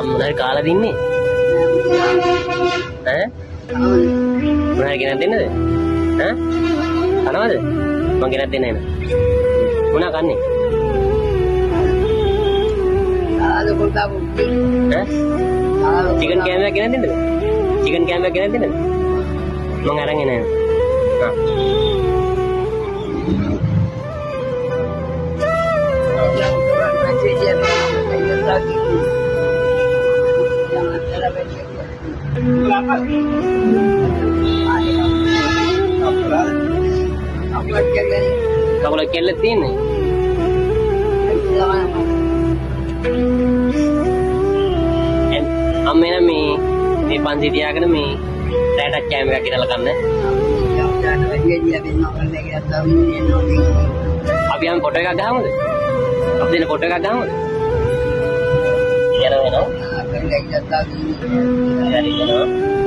මොනවද කාලා දින්නේ? ඈ? මොනවද ගෙනත් දෙන්නද? ඈ? කනවද? මං ගෙනත් දෙන්න එන. මොනවා කන්නේ? Ada kota bukti. ඈ? චිකන් කෑමක් ගෙනත් දෙන්නද? චිකන් කෑමක් ගෙනත් දෙන්නද? මං අරන් එන. හා. Yang orang macam dia yang lagi. Yang ada macam apa jalan? කකුල කෙල්ල තියෙන්නේ. අම්ම එන මේ පන්සි තියාගෙන මේ රැටක් කෑම එකක් ගෙනල්ලා කන්න. Yang ada dia benar benar dia tahu ni ni. අපි යම් ෆොටෝ එකක් ගහමුද? අපි දෙන ෆොටෝ එකක් ගහමුද? යනවා. Akan dia tahu ni. හරි යනවා.